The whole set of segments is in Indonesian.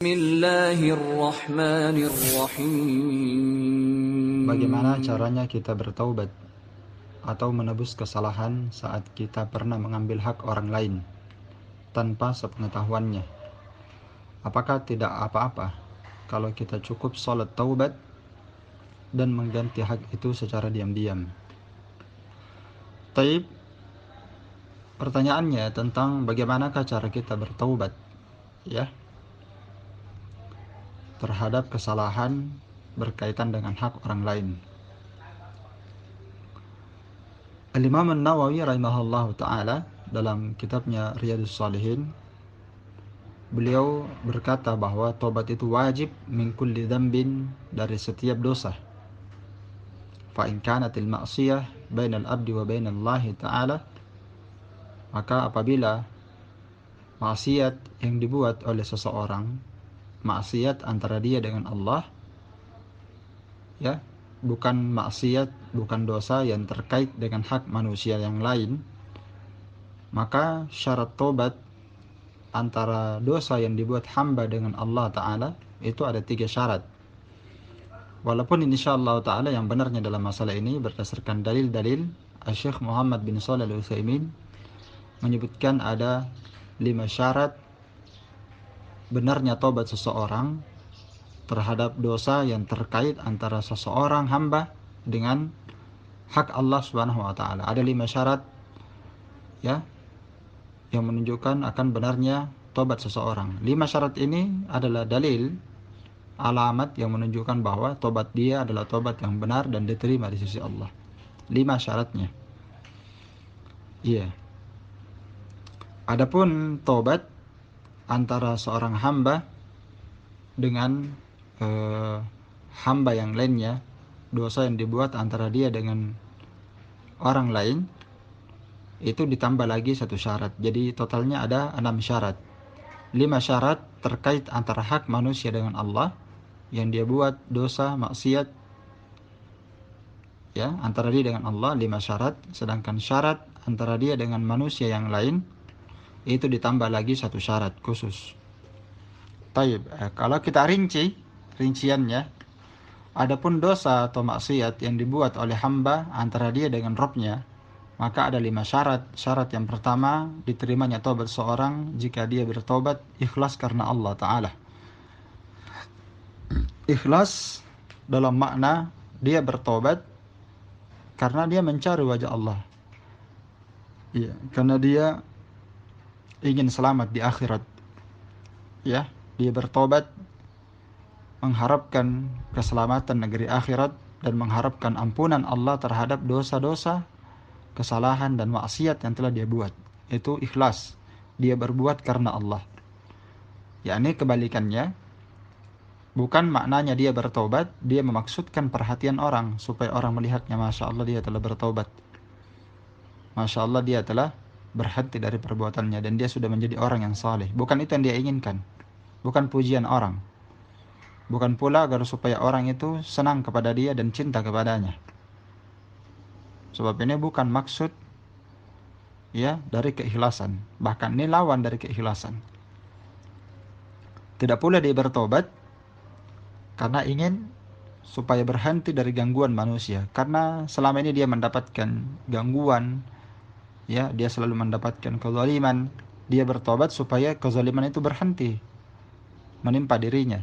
Bismillahirrahmanirrahim. Bagaimana caranya kita bertaubat atau menebus kesalahan saat kita pernah mengambil hak orang lain tanpa sepengetahuannya? Apakah tidak apa-apa kalau kita cukup salat taubat dan mengganti hak itu secara diam-diam? Taib, pertanyaannya tentang bagaimanakah cara kita bertaubat ya terhadap kesalahan berkaitan dengan hak orang lain. Al-Imam An-Nawawi rahimahullah ta'ala dalam kitabnya Riyadhus Shalihin, beliau berkata bahwa tobat itu wajib min kulli dzambin, dari setiap dosa. Fa in kanatil ma'siyah bainal abdi wa bainallahi ta'ala, maka apabila maksiat yang dibuat oleh seseorang, maksiat antara dia dengan Allah, ya, bukan maksiat, bukan dosa yang terkait dengan hak manusia yang lain, maka syarat tobat antara dosa yang dibuat hamba dengan Allah Ta'ala itu ada 3 syarat. Walaupun insyaallah Ta'ala yang benarnya dalam masalah ini berdasarkan dalil-dalil, Syekh Muhammad bin Shalih Al-Utsaimin menyebutkan ada 5 syarat benarnya tobat seseorang terhadap dosa yang terkait antara seseorang hamba dengan hak Allah Subhanahu wa taala. Ada 5 syarat ya yang menunjukkan akan benarnya tobat seseorang. 5 syarat ini adalah dalil, alamat yang menunjukkan bahwa tobat dia adalah tobat yang benar dan diterima di sisi Allah. 5 syaratnya. Iya. Adapun tobat antara seorang hamba dengan hamba yang lainnya, dosa yang dibuat antara dia dengan orang lain, itu ditambah lagi 1 syarat. Jadi totalnya ada 6 syarat. 5 syarat terkait antara hak manusia dengan Allah yang dia buat dosa maksiat ya antara dia dengan Allah, 5 syarat. Sedangkan syarat antara dia dengan manusia yang lain itu ditambah lagi 1 syarat khusus. Taib, kalau kita rinciannya, adapun dosa atau maksiat yang dibuat oleh hamba antara dia dengan Rabb-nya, maka ada 5 syarat. Syarat yang pertama, diterimanya tobat seorang jika dia bertobat ikhlas karena Allah Ta'ala. Ikhlas dalam makna dia bertobat karena dia mencari wajah Allah. Iya, karena dia ingin selamat di akhirat. Ya, dia bertobat mengharapkan keselamatan negeri akhirat dan mengharapkan ampunan Allah terhadap dosa-dosa, kesalahan dan maksiat yang telah dia buat. Itu ikhlas. Dia berbuat karena Allah. Yakni kebalikannya, bukan maknanya dia bertobat, dia memaksudkan perhatian orang supaya orang melihatnya, Masya Allah dia telah bertobat, Masya Allah dia telah berhenti dari perbuatannya dan dia sudah menjadi orang yang saleh. Bukan itu yang dia inginkan. Bukan pujian orang. Bukan pula agar supaya orang itu senang kepada dia dan cinta kepadanya. Sebab ini bukan maksud ya dari keikhlasan. Bahkan ini lawan dari keikhlasan. Tidak pula dia bertobat karena ingin supaya berhenti dari gangguan manusia. Karena selama ini dia mendapatkan gangguan, ya, dia selalu mendapatkan kezaliman. Dia bertobat supaya kezaliman itu berhenti menimpa dirinya,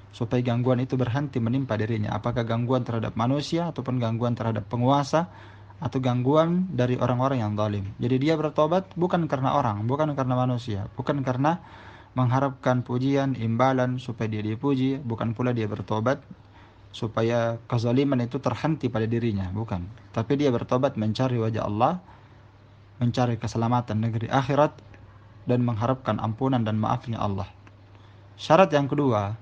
supaya gangguan itu berhenti menimpa dirinya. Apakah gangguan terhadap manusia ataupun gangguan terhadap penguasa atau gangguan dari orang-orang yang zalim. Jadi dia bertobat bukan karena orang, bukan karena manusia, bukan karena mengharapkan pujian, imbalan supaya dia dipuji, bukan pula dia bertobat supaya kezaliman itu terhenti pada dirinya, bukan. Tapi dia bertobat mencari wajah Allah, mencari keselamatan negeri akhirat dan mengharapkan ampunan dan maafnya Allah. Syarat yang kedua,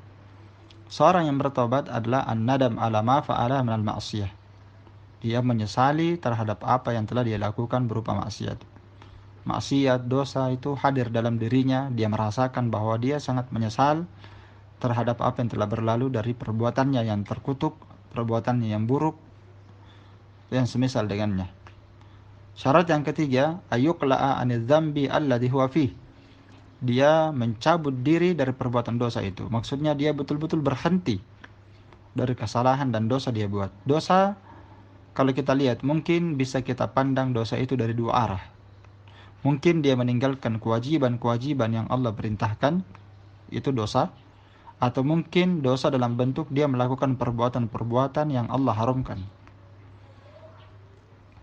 seorang yang bertobat adalah an-nadam ala ma fa'ala minal ma'siyah. Dia menyesali terhadap apa yang telah dia lakukan berupa maksiat. Maksiat, dosa itu hadir dalam dirinya. Dia merasakan bahwa dia sangat menyesal terhadap apa yang telah berlalu dari perbuatannya yang terkutuk, perbuatannya yang buruk, yang semisal dengannya. Syarat yang ketiga, ayyuqla'a anidz dzambi alladhi huwa fih. dia mencabut diri dari perbuatan dosa itu. Maksudnya dia betul-betul berhenti dari kesalahan dan dosa dia buat. Dosa, kalau kita lihat, mungkin bisa kita pandang dosa itu dari dua arah. Mungkin dia meninggalkan kewajiban-kewajiban yang Allah perintahkan, itu dosa. Atau mungkin dosa dalam bentuk dia melakukan perbuatan-perbuatan yang Allah haramkan.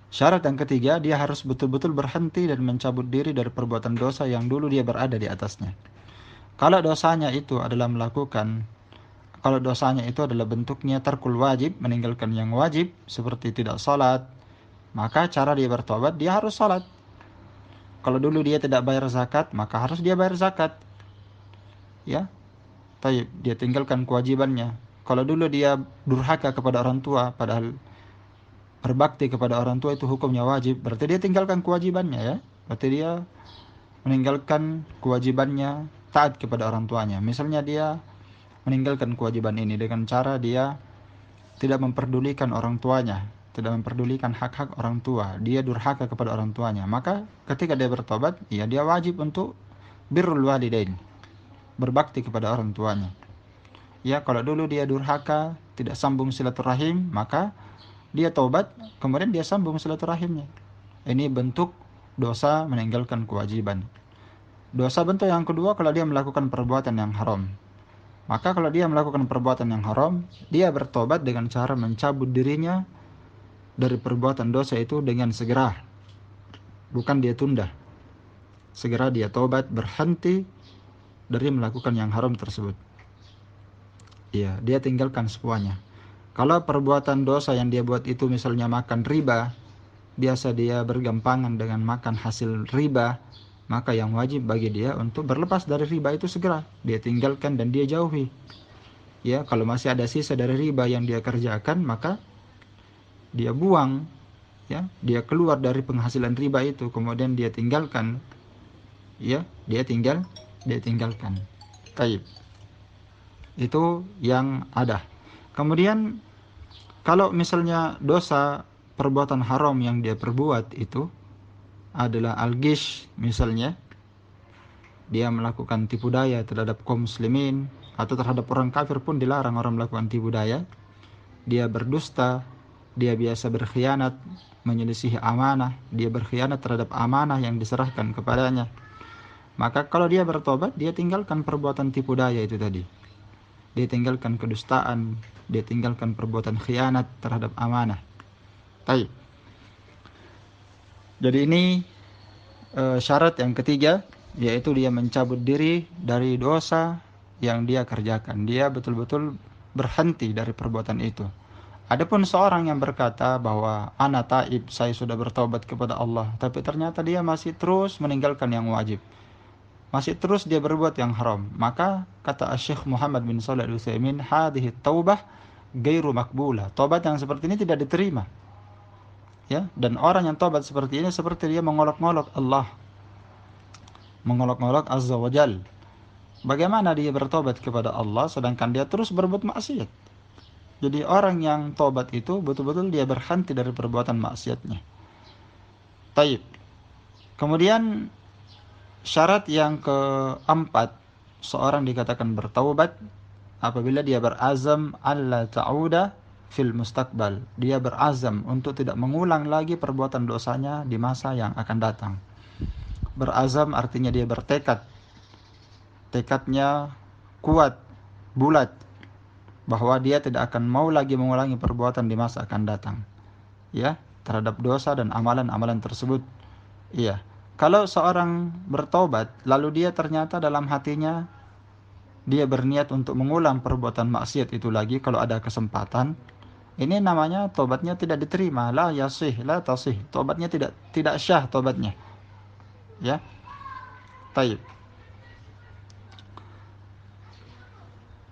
Syarat yang ketiga, dia harus betul-betul berhenti dan mencabut diri dari perbuatan dosa yang dulu dia berada di atasnya. Kalau dosanya itu adalah bentuknya tarkul wajib, meninggalkan yang wajib, seperti tidak salat, maka cara dia bertobat, dia harus salat. Kalau dulu dia tidak bayar zakat, maka harus dia bayar zakat. Ya, dia tinggalkan kewajibannya. Kalau dulu dia durhaka kepada orang tua, padahal berbakti kepada orang tua itu hukumnya wajib, berarti dia tinggalkan kewajibannya, ya. Berarti dia meninggalkan kewajibannya taat kepada orang tuanya. Misalnya dia meninggalkan kewajiban ini dengan cara dia tidak memperdulikan orang tuanya, tidak memperdulikan hak-hak orang tua, dia durhaka kepada orang tuanya, maka ketika dia bertobat, ya dia wajib untuk birrul walidain, berbakti kepada orang tuanya. Ya, kalau dulu dia durhaka, tidak sambung silaturahim, maka dia tobat, kemudian dia sambung silaturahimnya. Ini bentuk dosa meninggalkan kewajiban. Dosa bentuk yang kedua, kalau dia melakukan perbuatan yang haram. Maka kalau dia melakukan perbuatan yang haram, dia bertobat dengan cara mencabut dirinya dari perbuatan dosa itu dengan segera. Bukan dia tunda. Segera dia tobat, berhenti dari melakukan yang haram tersebut. Iya, dia tinggalkan semuanya. Kalau perbuatan dosa yang dia buat itu misalnya makan riba, biasa dia bergampangan dengan makan hasil riba, maka yang wajib bagi dia untuk berlepas dari riba itu segera. Dia tinggalkan dan dia jauhi. Ya, kalau masih ada sisa dari riba yang dia kerjakan, maka dia buang. Ya, dia keluar dari penghasilan riba itu, kemudian dia tinggalkan. Ya, dia tinggalkan. Taib. Itu yang ada. Kemudian kalau misalnya dosa perbuatan haram yang dia perbuat itu adalah al-ghish, misalnya dia melakukan tipu daya terhadap kaum muslimin atau terhadap orang kafir pun dilarang orang melakukan tipu daya. Dia berdusta, dia biasa berkhianat, menyelisihi amanah, dia berkhianat terhadap amanah yang diserahkan kepadanya. Maka kalau dia bertobat, dia tinggalkan perbuatan tipu daya itu tadi. Dia tinggalkan kedustaan, dia tinggalkan perbuatan khianat terhadap amanah. Baik. Jadi ini syarat yang ketiga, yaitu dia mencabut diri dari dosa yang dia kerjakan. Dia betul-betul berhenti dari perbuatan itu. Adapun seorang yang berkata bahwa ana taib, saya sudah bertobat kepada Allah, tapi ternyata dia masih terus meninggalkan yang wajib, masih terus dia berbuat yang haram, maka kata Syekh Muhammad bin Shalih Al-Utsaimin, hadhihi taubah ghairu makbulah. Tobat yang seperti ini tidak diterima. Ya, dan orang yang tobat seperti ini seperti dia mengolok-olok Allah, mengolok-olok Azza wa Jal. Bagaimana dia bertobat kepada Allah sedangkan dia terus berbuat maksiat? Jadi orang yang tobat itu betul-betul dia berhenti dari perbuatan maksiatnya. Taib. Kemudian syarat yang keempat, seorang dikatakan bertaubat apabila dia berazam alla ta'uda fil mustaqbal. Dia berazam untuk tidak mengulang lagi perbuatan dosanya di masa yang akan datang. Berazam artinya dia bertekad. Tekadnya kuat, bulat, bahwa dia tidak akan mau lagi mengulangi perbuatan di masa akan datang. Ya, terhadap dosa dan amalan-amalan tersebut. Iya. Kalau seorang bertobat, lalu dia ternyata dalam hatinya dia berniat untuk mengulang perbuatan maksiat itu lagi kalau ada kesempatan, ini namanya tobatnya tidak diterima. La yasih, la tasih. Tobatnya tidak syah tobatnya. Ya. Taib.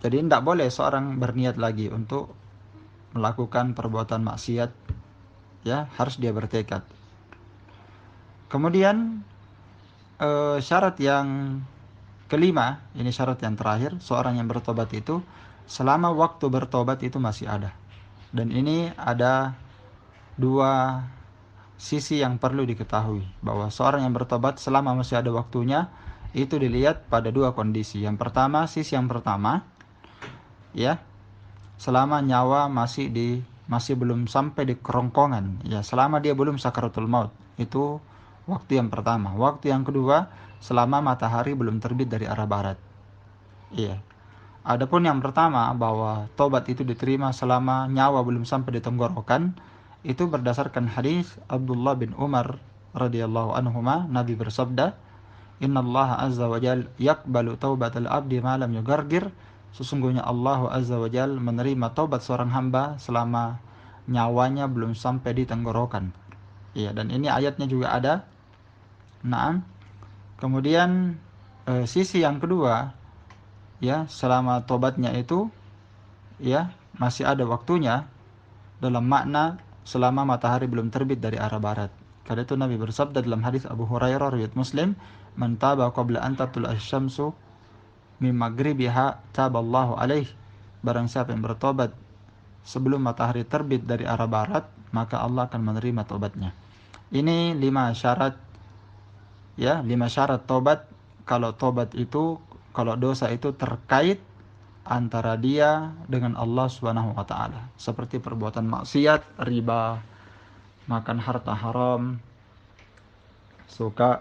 Jadi tidak boleh seorang berniat lagi untuk melakukan perbuatan maksiat. Ya, harus dia bertekad. Kemudian syarat yang kelima, ini syarat yang terakhir, seorang yang bertobat itu selama waktu bertobat itu masih ada. Dan ini ada dua sisi yang perlu diketahui, bahwa seorang yang bertobat selama masih ada waktunya, itu dilihat pada dua kondisi. Yang pertama, sisi yang pertama, ya, selama nyawa masih belum sampai di kerongkongan, ya, selama dia belum sakaratul maut, itu waktu yang pertama. Waktu yang kedua, selama matahari belum terbit dari arah barat. Iya. Adapun yang pertama, bahwa tobat itu diterima selama nyawa belum sampai di tenggorokan, itu berdasarkan hadis Abdullah bin Umar radhiyallahu anhuma. Nabi bersabda, Innallaha azza wa jal yakbalu taubatal abdi ma lam yugargir. Sesungguhnya Allah azza wa jal menerima taubat seorang hamba selama nyawanya belum sampai di tenggorokan. Iya, dan ini ayatnya juga ada. Naam. Kemudian sisi yang kedua, ya, selama tobatnya itu, ya, masih ada waktunya, dalam makna selama matahari belum terbit dari arah barat. Karena itu Nabi bersabda dalam hadis Abu Hurairah riwayat Muslim, "Man taba qabla an tatul asy-syamsu min maghribiha taballahu alaih." Barang siapa yang bertobat sebelum matahari terbit dari arah barat, maka Allah akan menerima tobatnya. Ini 5 syarat, ya, 5 syarat tobat. Kalau tobat itu, kalau dosa itu terkait antara dia dengan Allah Subhanahu wa taala, seperti perbuatan maksiat, riba, makan harta haram, suka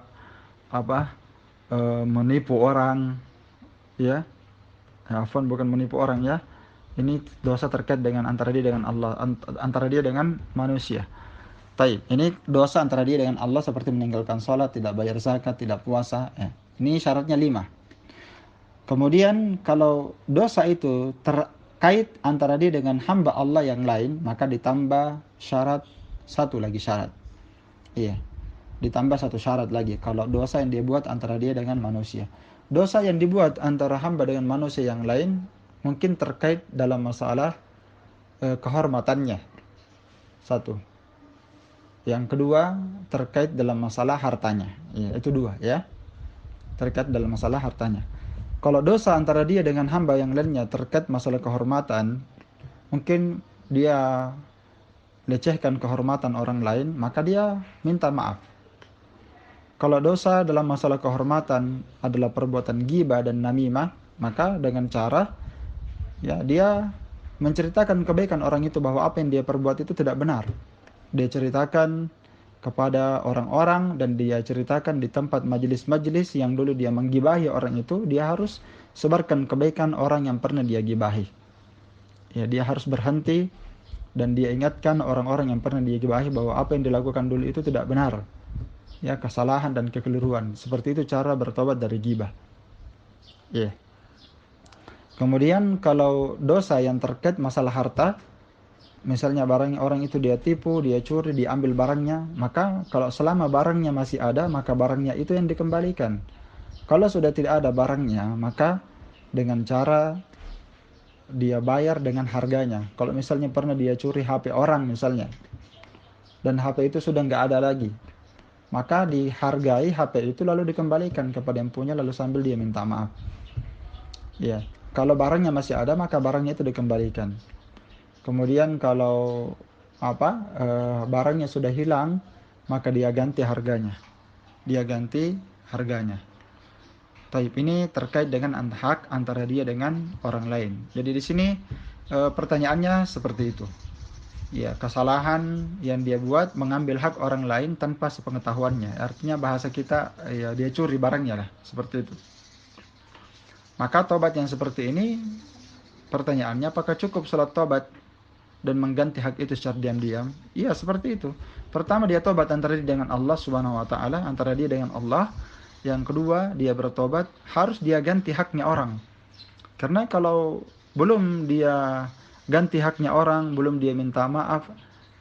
menipu orang, ya. Afwan, bukan menipu orang, ya. Ini dosa terkait dengan antara dia dengan Allah, antara dia dengan manusia. Taib. Ini dosa antara dia dengan Allah seperti meninggalkan sholat, tidak bayar zakat, tidak puasa. Ini syaratnya 5. Kemudian kalau dosa itu terkait antara dia dengan hamba Allah yang lain, maka ditambah satu lagi syarat. Iya. Ditambah 1 syarat lagi. Kalau dosa yang dia buat antara dia dengan manusia. Dosa yang dibuat antara hamba dengan manusia yang lain mungkin terkait dalam masalah kehormatannya. 1. Yang kedua, terkait dalam masalah hartanya. Ya, itu 2, ya. Terkait dalam masalah hartanya. Kalau dosa antara dia dengan hamba yang lainnya terkait masalah kehormatan, mungkin dia lecehkan kehormatan orang lain, maka dia minta maaf. Kalau dosa dalam masalah kehormatan adalah perbuatan ghibah dan namimah, maka dengan cara, ya, dia menceritakan kebaikan orang itu bahwa apa yang dia perbuat itu tidak benar. Dia ceritakan kepada orang-orang dan dia ceritakan di tempat majelis-majelis yang dulu dia menggibahi orang itu, dia harus sebarkan kebaikan orang yang pernah dia gibahi. Ya, dia harus berhenti dan dia ingatkan orang-orang yang pernah dia gibahi bahwa apa yang dilakukan dulu itu tidak benar. Ya, kesalahan dan kekeliruan. Seperti itu cara bertobat dari gibah. Ya. Kemudian kalau dosa yang terkait masalah harta, misalnya barang orang itu dia tipu, dia curi, diambil barangnya, maka kalau selama barangnya masih ada, maka barangnya itu yang dikembalikan. Kalau sudah tidak ada barangnya, maka dengan cara dia bayar dengan harganya. Kalau misalnya pernah dia curi HP orang misalnya, dan HP itu sudah nggak ada lagi, maka dihargai HP itu lalu dikembalikan kepada yang punya, lalu sambil dia minta maaf. Ya, kalau barangnya masih ada, maka barangnya itu dikembalikan. Kemudian kalau barangnya sudah hilang, maka dia ganti harganya. Taib, ini terkait dengan hak antara dia dengan orang lain. Jadi di sini pertanyaannya seperti itu. Ya, kesalahan yang dia buat mengambil hak orang lain tanpa sepengetahuannya. Artinya bahasa kita, ya, dia curi barangnya lah, seperti itu. Maka tobat yang seperti ini, pertanyaannya apakah cukup salat tobat dan mengganti hak itu secara diam-diam? Iya, seperti itu. Pertama, dia tobat antara dia dengan Allah Subhanahu wa taala, antara dia dengan Allah. Yang kedua, dia bertobat harus dia ganti haknya orang. Karena kalau belum dia ganti haknya orang, belum dia minta maaf,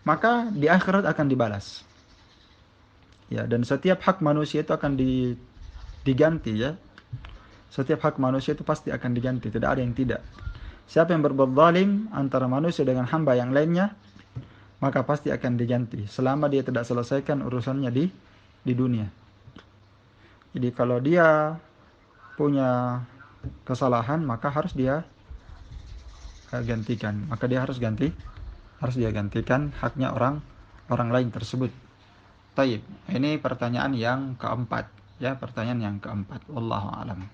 maka di akhirat akan dibalas. Ya, dan setiap hak manusia itu akan diganti, ya. Setiap hak manusia itu pasti akan diganti, tidak ada yang tidak. Siapa yang berbuat zalim antara manusia dengan hamba yang lainnya, maka pasti akan diganti selama dia tidak selesaikan urusannya di dunia. Jadi kalau dia punya kesalahan, maka harus dia gantikan. Maka dia harus dia gantikan haknya orang lain tersebut. Taib. Ini pertanyaan yang keempat, Ya, pertanyaan yang keempat. Wallahu alam.